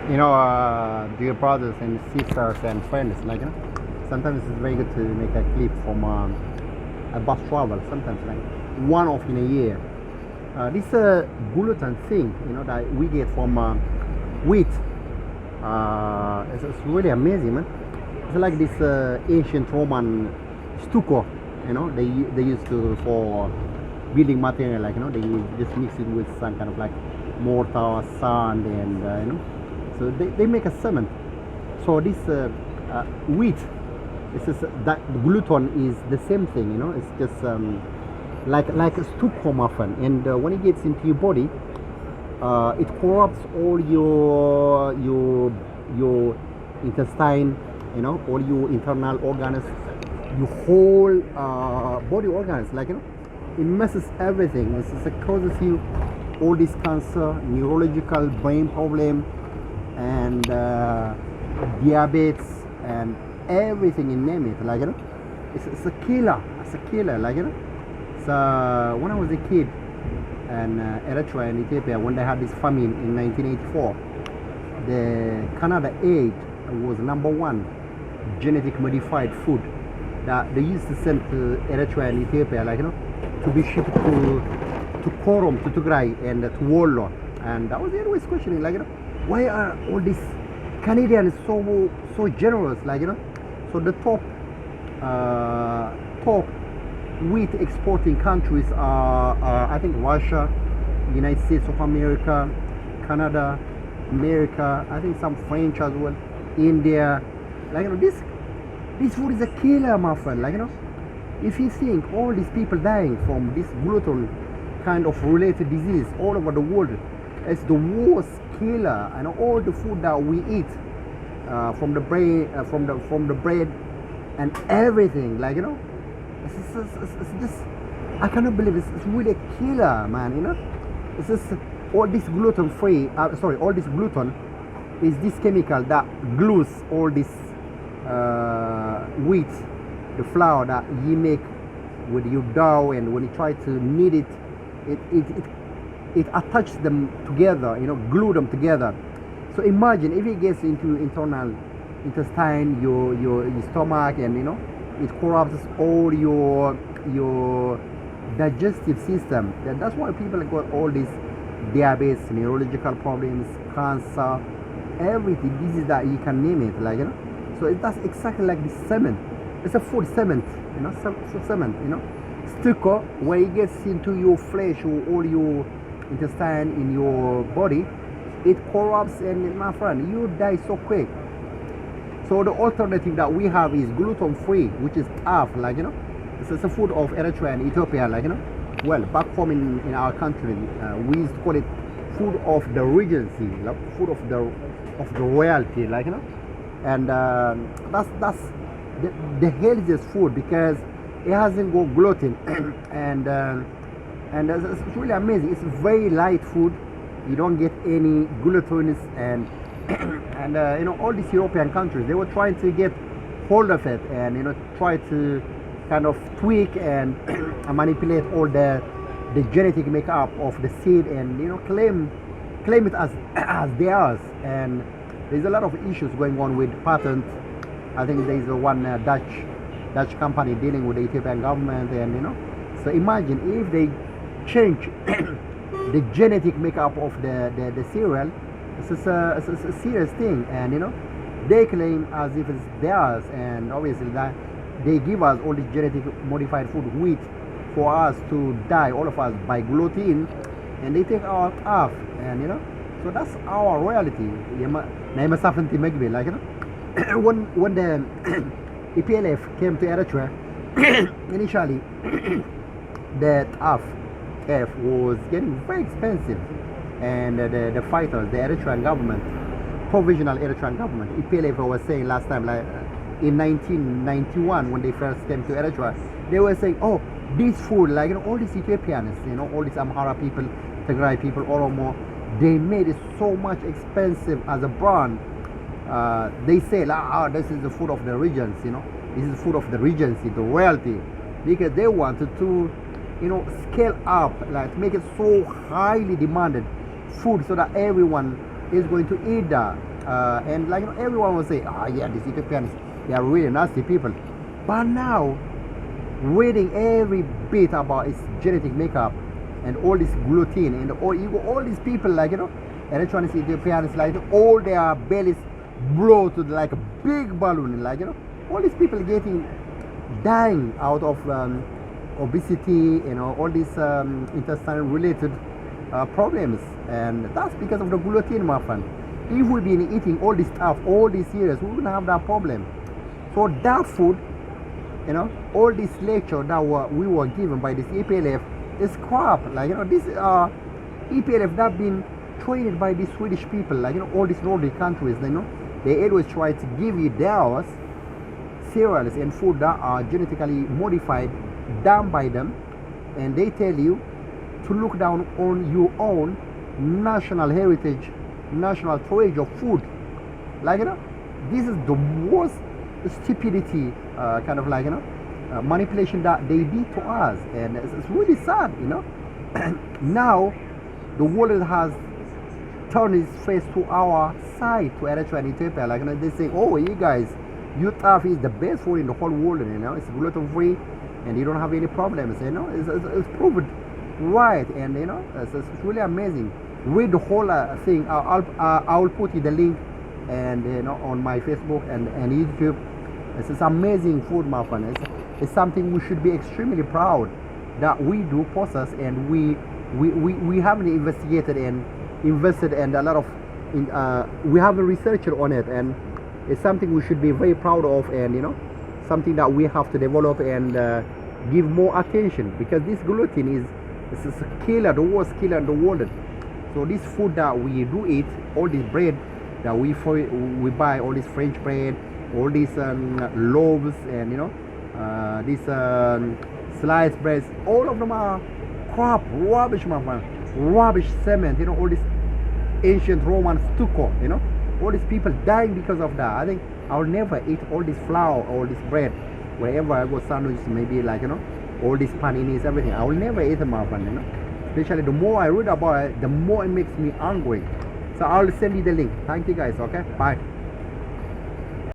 Dear brothers and sisters and friends, sometimes it's very good to make a clip from a bus travel. Sometimes, like one off in a year. This gluten thing, that we get from wheat. It's really amazing, man. It's like this ancient Roman stucco. They used to for building material, they just mix it with some kind of like mortar, sand, and so they make a cement. So this wheat, it's just that gluten is the same thing. It's just like a stucco muffin, and when it gets into your body, it corrupts all your intestine, all your internal organs, your whole body organs, it messes everything. It causes you all this cancer, neurological brain problem, and diabetes, and everything, you name it. It's a killer. It's a killer. So when I was a kid, and Eritrea and Ethiopia, when they had this famine in 1984, the Canada Aid was number one genetic modified food that they used to send to Eritrea and Ethiopia, to be shipped to Korom, to Tigray, and to Wollo. And I was always questioning, why are all these Canadians so generous, So the top wheat exporting countries are I think Russia, United States of America, Canada, America, I think some French as well, India. This food is a killer, my friend. If you think all these people dying from this gluten kind of related disease all over the world, it's the worst killer. And all the food that we eat, from the brain, from the bread, and everything, it's just, I cannot believe it's really a killer, man. It's just all this gluten free. All this gluten is this chemical that glues all this wheat, the flour that you make with your dough, and when you try to knead it, it attaches them together, glue them together. So imagine if it gets into internal intestine, your stomach, and it corrupts all your digestive system. That's why people got all these diabetes, neurological problems, cancer, everything. This is that you can name it, So that's exactly like the cement. It's a food cement, cement, stucco, where it gets into your flesh or all your intestine in your body, it corrupts, and my friend, you die so quick. So the alternative that we have is gluten free, which is tough, It's a food of Eritrea and Ethiopia, well, back home in our country, we used to call it food of the regency, food of the royalty, and that's the healthiest food because it hasn't got gluten, and it's really amazing. It's very light food. You don't get any glutenous, and and all these European countries, they were trying to get hold of it, and try to kind of tweak and manipulate all the genetic makeup of the seed, and claim it as as theirs. And there's a lot of issues going on with patent. I think there's one Dutch company dealing with the Ethiopian government, and so imagine if they change the genetic makeup of the cereal. It's a serious thing, and they claim as if it's theirs, and obviously that they give us all this genetic modified food, wheat, for us to die, all of us, by gluten, and they take our stuff, and so that's our royalty. When the EPLF came to Eritrea, initially the F was getting very expensive, and the fighters, the Eritrean government, provisional Eritrean government, EPLF, was saying last time, in 1991, when they first came to Eritrea, they were saying, oh, this food, all these Ethiopians, all these Amhara people, Tigray people, Oromo, they made it so much expensive as a brand. They say, this is the food of the regions, this is the food of the regency, the royalty, because they wanted to, scale up, make it so highly demanded food, so that everyone is going to eat that. and like, you know, everyone will say, ah, yeah, these Ethiopians, they are really nasty people. But now, reading every bit about its genetic makeup and all this gluten and all these people, like, you know, Eritreans, Ethiopians, like, all their bellies blow to like a big balloon, like, you know, all these people getting dying out of obesity, you know, all these intestinal related problems, and that's because of the gluten, my friend. If we've been eating all this stuff all these years, we wouldn't have that problem. So that food, you know, all this lecture that we were given by this EPLF is crap. Like, you know, this EPLF that been trained by these Swedish people, like, you know, all these Nordic countries, you know, they always try to give you theirs cereals and food that are genetically modified, done by them, and they tell you to look down on your own national heritage, national treasure food. Like, you know, this is the worst stupidity, kind of like, you know, manipulation that they did to us, and it's really sad, you know. Now the world has turned its face to our side, to Eritrea and Ethiopia. Like, you know, they say, oh, you guys, your stuff is the best food in the whole world, you know, it's gluten free and you don't have any problems, you know. It's proved right, and you know, it's really amazing. Read the whole thing. I'll put you the link, and you know, on my Facebook and YouTube. It's amazing food, my friend. It's something we should be extremely proud that we do process, and we haven't investigated and invested, and a lot of we haven't researched on it, and it's something we should be very proud of, and you know, something that we have to develop and give more attention, because this gluten is a killer, the worst killer in the world. So this food that we do eat, all this bread that we buy, all this French bread, all these loaves, and you know, these sliced breads, all of them are crap, rubbish, my friend, rubbish cement, you know, all this ancient Roman stucco, you know, all these people dying because of that. I think I'll never eat all this flour, all this bread, wherever I go, sandwiches, maybe, like, you know, all these paninis, everything. I will never eat them, my friend, you know. Especially the more I read about it, the more it makes me angry. So I'll send you the link. Thank you guys. Okay, bye.